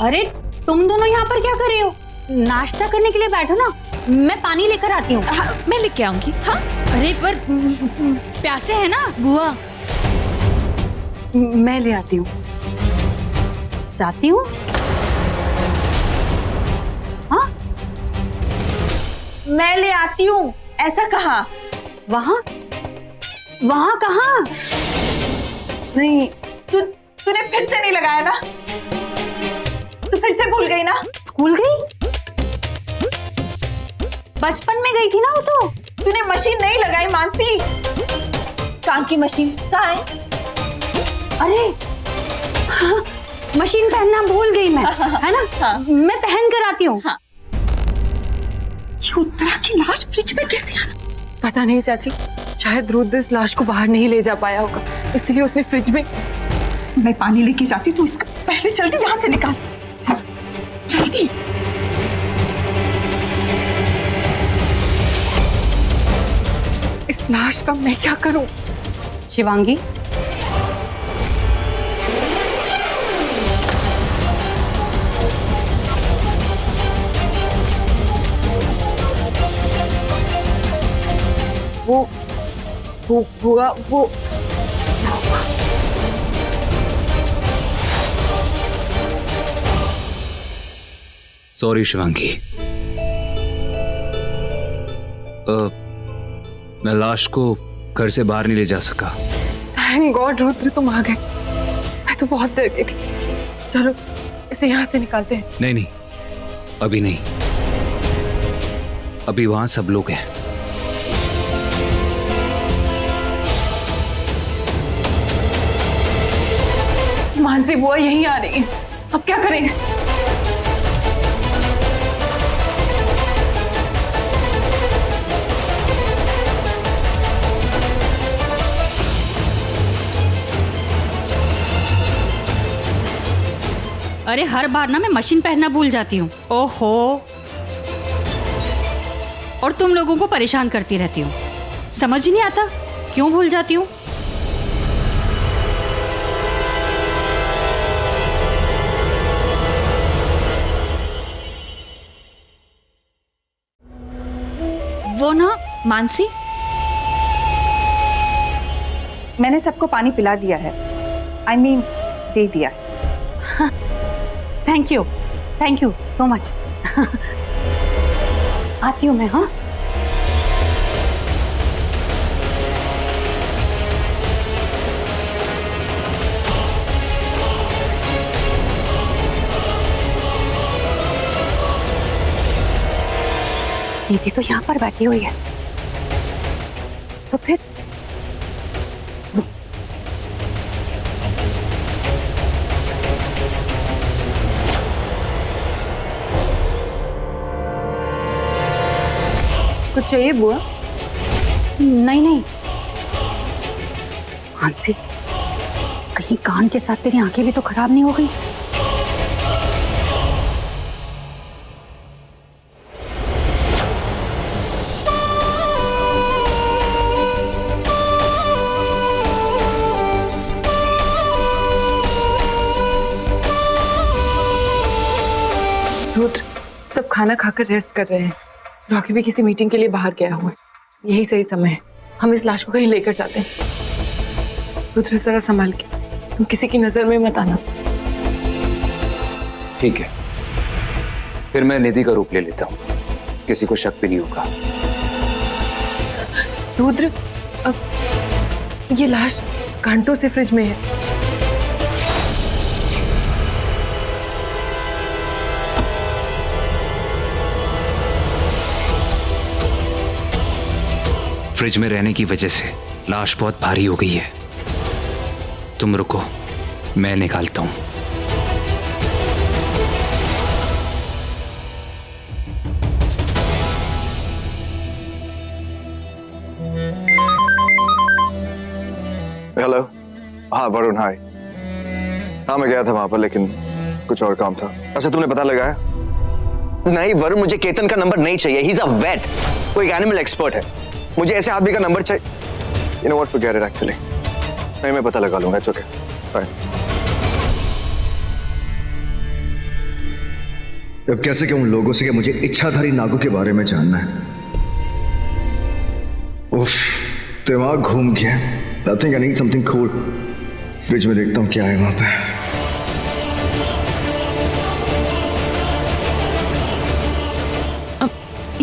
अरे तुम दोनों यहाँ पर क्या कर रहे हो? नाश्ता करने के लिए बैठो ना, मैं पानी लेकर आती हूँ। मैं लेके आऊंगी। हाँ अरे पर प्यासे है ना बुआ, मैं ले आती हूँ। जाती हूँ। हाँ मैं ले आती हूँ ऐसा कहा। वहाँ वहाँ कहाँ? नहीं तूने फिर से नहीं लगाया ना? तू फिर से भूल गई ना? स्कूल गई? बचपन में गई थी ना वो तो। तूने मशीन नहीं लगाई मानसी। काम की मशीन कहाँ है? अरे हाँ, मशीन पहनना भूल गई मैं, है ना? हाँ। मैं पहन कर आती हूँ। हाँ। ये उत्तरा की लाश फ्रिज में कैसे आ? पता नहीं चाची, शायद रुद्र इस लाश को बाहर नहीं ले जा पाया होगा, इसलिए उसने फ्रिज में। मैं पानी लेके जाती हूँ, तू इसको पहले जल्दी यहाँ से निकाल, जल्दी। इस लाश का मैं क्या करूं? शिवांगी, वो बुआ, वो सॉरी शिवांगी, मैं लाश को घर से बाहर नहीं ले जा सका। थैंक गॉड रुद्र तुम आ गए, मैं तो बहुत डर गई थी। चलो इसे यहाँ से निकालते हैं। नहीं नहीं, अभी नहीं, अभी वहां सब लोग हैं। मानसी बुआ यहीं आ रही है, अब क्या करें? अरे हर बार ना मैं मशीन पहनना भूल जाती हूँ। ओहो, और तुम लोगों को परेशान करती रहती हूँ। समझ ही नहीं आता क्यों भूल जाती हूँ। वो ना मानसी, मैंने सबको पानी पिला दिया है। I mean, दे दिया है। Thank you so much. आती हूँ मैं। हाँ दीदी तो यहाँ पर बैठी हुई है, तो फिर कुछ चाहिए बुआ? नहीं मानसी, कहीं कान के साथ तेरी आंखें भी तो खराब नहीं हो गई? रुद्र सब खाना खाकर रेस्ट कर रहे हैं। रॉकी भी किसी मीटिंग के लिए बाहर गया हुआ है, यही सही समय है, हम इस लाश को कहीं लेकर जाते हैं। रुद्र जरा संभाल के, तुम किसी की नजर में मत आना। ठीक है, फिर मैं निधि का रूप ले लेता हूँ, किसी को शक भी नहीं होगा। रुद्र अब ये लाश घंटों से फ्रिज में है। फ्रिज में रहने की वजह से लाश बहुत भारी हो गई है। तुम रुको, मैं निकालता हूं। हेलो, हाँ वरुण, हाय। हाँ मैं गया था वहां पर, लेकिन कुछ और काम था। अच्छा तुमने पता लगाया? नहीं वरुण, मुझे केतन का नंबर नहीं चाहिए। ही इज अ वेट, वो एक एनिमल एक्सपर्ट है। मुझे ऐसे आदमी का नंबर चाहिए। You know what, forget it actually. नहीं मैं पता लगा लूंगा, इट्स ओके, बाय। अब कैसे कहूं लोगों से कि मुझे इच्छाधारी नागों के बारे में जानना है। उफ, दिमाग घूम गया। I think I need something cool. Fridge में देखता हूँ क्या है वहां पे।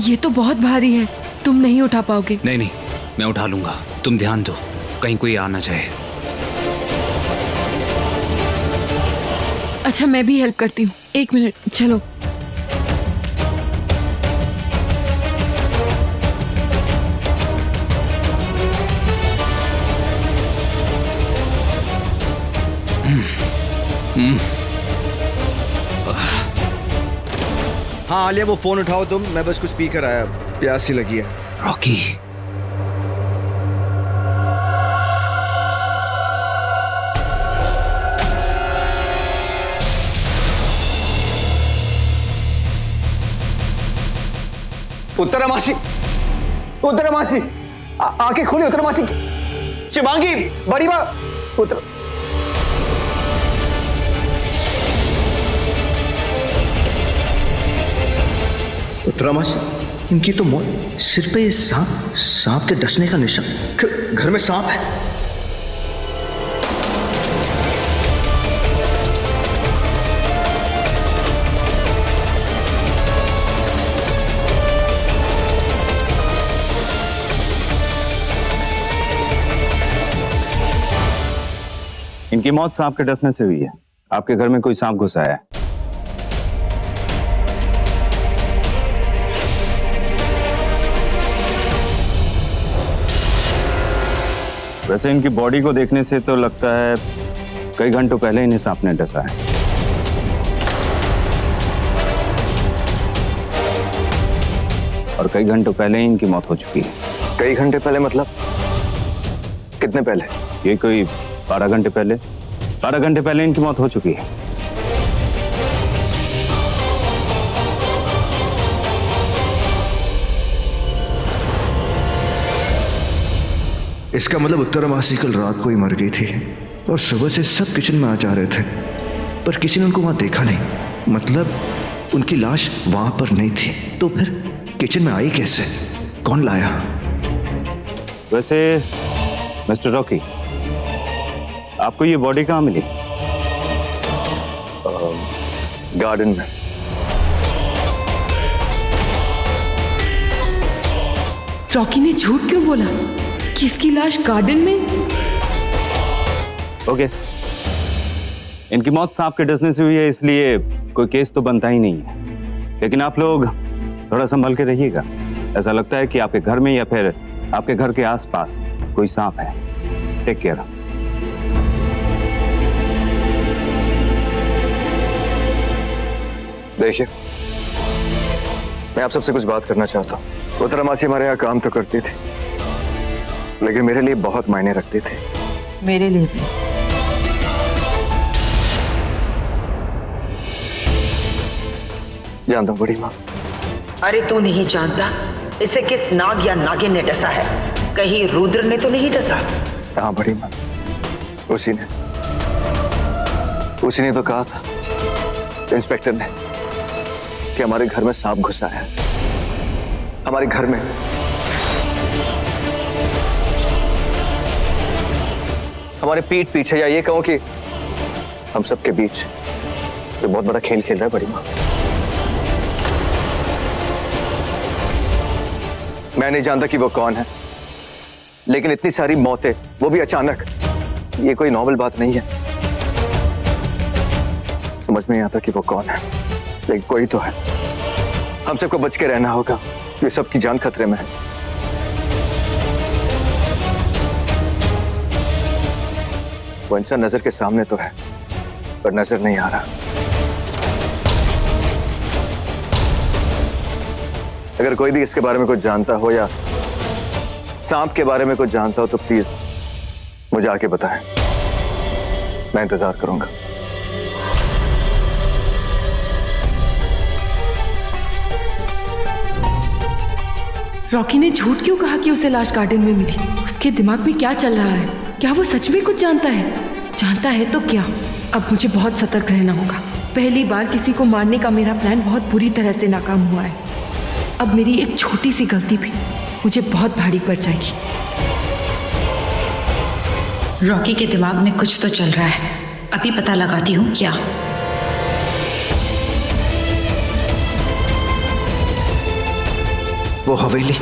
ये तो बहुत भारी है, तुम नहीं उठा पाओगे। नहीं नहीं, मैं उठा लूंगा, तुम ध्यान दो, कहीं कोई आ ना जाए। अच्छा, मैं भी हेल्प करती हूँ। 1 मिनट, चलो। हाँ आलिया, वो फोन उठाओ तुम, मैं बस कुछ पी कर आया, प्यास सी लगी है। रॉकी, उत्तरा मासी, उत्तरा मासी, आंखें खोली उत्तरा मासी। शिवांगी, बड़ी माँ, उत्तरा। उत्तरा मासी, इनकी तो मौत। सिर पे ये सांप के डसने का निशान। घर में सांप है। इनकी मौत सांप के डसने से हुई है। आपके घर में कोई सांप घुसा है? वैसे इनकी बॉडी को देखने से तो लगता है कई घंटों पहले इन्हें सांप ने डसा है। और कई घंटों पहले ही इनकी मौत हो चुकी है। कई घंटे पहले मतलब कितने पहले? ये कोई 12 घंटे पहले। 12 घंटे पहले इनकी मौत हो चुकी है। इसका मतलब उत्तरा मासी कल रात को ही मर गई थी और सुबह से सब किचन में आ जा रहे थे, पर किसी ने उनको वहां देखा नहीं। मतलब उनकी लाश वहां पर नहीं थी, तो फिर किचन में आई कैसे? कौन लाया? वैसे मिस्टर रॉकी, आपको ये बॉडी कहाँ मिली? गार्डन में। रॉकी ने झूठ क्यों बोला कि इसकी लाश गार्डन में? ओके, इनकी मौत सांप के डसने से हुई है, इसलिए कोई केस तो बनता ही नहीं है। लेकिन आप लोग थोड़ा संभल के रहिएगा। ऐसा लगता है कि आपके घर में या फिर आपके घर के आसपास कोई सांप है। Take care. देखिए, मैं आप सबसे कुछ बात करना चाहता हूँ। उत्तरा मासी हमारे यहाँ काम तो करती थी, लेकिन मेरे लिए बहुत मायने रखती थी। मेरे लिए भी। जानता हूँ बड़ी माँ। अरे तू नहीं जानता इसे किस नाग या नागिन ने डसा है? कहीं रुद्र ने तो नहीं डसा? हाँ बड़ी माँ, उसी ने तो कहा था, इंस्पेक्टर ने, कि हमारे घर में सांप घुसा है। हमारे घर में। हमारे पीठ पीछे, या ये कहूं कि हम सबके बीच तो बहुत बड़ा खेल खेल रहा है बड़ी माँ। मैं नहीं जानता कि वो कौन है, लेकिन इतनी सारी मौतें, वो भी अचानक, ये कोई नॉर्मल बात नहीं है। समझ में नहीं आता कि वो कौन है, लेकिन कोई तो है। हम सबको बच के रहना होगा, ये सबकी जान खतरे में है। वो इंसान नजर के सामने तो है, पर नजर नहीं आ रहा। अगर कोई भी इसके बारे में कुछ जानता हो या सांप के बारे में कुछ जानता हो तो प्लीज मुझे आके बताएं। मैं इंतजार करूंगा। रॉकी ने झूठ क्यों कहा कि उसे लाश गार्डन में मिली? उसके दिमाग में क्या चल रहा है? क्या वो सच में कुछ जानता है? जानता है तो क्या? अब मुझे बहुत सतर्क रहना होगा। पहली बार किसी को मारने का मेरा प्लान बहुत बुरी तरह से नाकाम हुआ है। अब मेरी एक छोटी सी गलती भी मुझे बहुत भारी पड़ जाएगी। रॉकी के दिमाग में कुछ तो चल रहा है, अभी पता लगाती हूँ क्या। वो हवेली,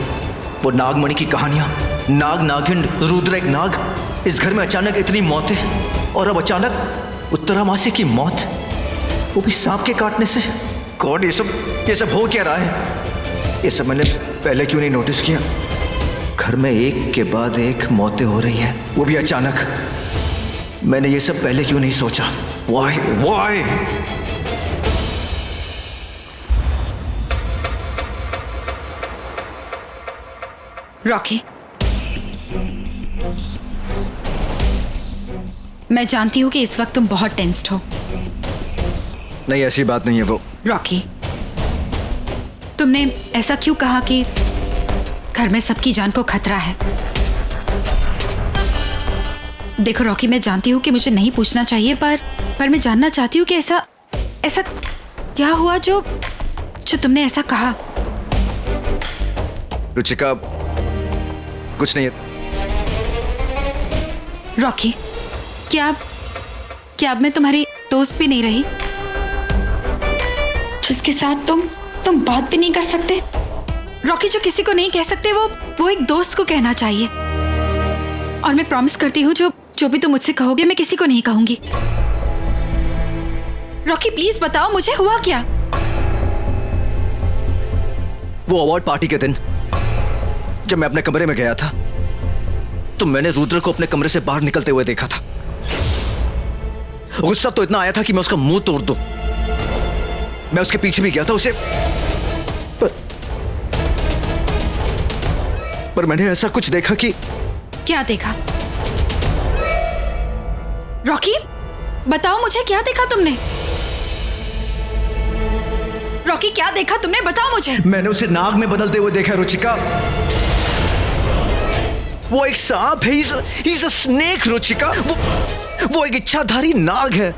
वो नागमणि की कहानियां, नाग, नागिन, रुद्र, एक नाग, इस घर में अचानक इतनी मौतें, और अब अचानक उत्तरामासी की मौत, वो भी सांप के काटने से। गॉड, ये सब हो क्या रहा है? ये सब मैंने पहले क्यों नहीं नोटिस किया? घर में एक के बाद एक मौतें हो रही है, वो भी अचानक। मैंने ये सब पहले क्यों नहीं सोचा? Why? रॉकी, मैं जानती हूँ कि इस वक्त तुम बहुत टेंस्ड हो। नहीं, ऐसी बात नहीं है वो। रॉकी, तुमने ऐसा क्यों कहा कि घर में सबकी जान को खतरा है? देखो रॉकी, मैं जानती हूँ कि मुझे नहीं पूछना चाहिए, पर मैं जानना चाहती हूँ कि ऐसा क्या हुआ जो तुमने ऐसा कहा? रुचिका, कुछ नहीं है। रॉकी, क्या अब मैं तुम्हारी दोस्त भी नहीं रही, जिसके साथ तुम बात भी नहीं कर सकते? रॉकी, जो किसी को नहीं कह सकते वो एक दोस्त को कहना चाहिए। और मैं प्रॉमिस करती हूँ जो भी तुम मुझसे कहोगे मैं किसी को नहीं कहूंगी। रॉकी प्लीज बताओ मुझे हुआ क्या? वो अवार्ड पार्टी के दिन जब मैं अपने कमरे में गया था तो मैंने रुद्र को अपने कमरे से बाहर निकलते हुए देखा था। गुस्सा तो इतना आया था कि मैं उसका मुंह तोड़ दूं। मैं उसके पीछे भी गया था उसे, पर मैंने ऐसा कुछ देखा कि। क्या देखा? रॉकी बताओ मुझे, क्या देखा तुमने? रॉकी क्या देखा तुमने, बताओ मुझे। मैंने उसे नाग में बदलते हुए देखा रुचिका। वो एक सांप है, he's a snake रुचिका। वो एक इच्छाधारी नाग है।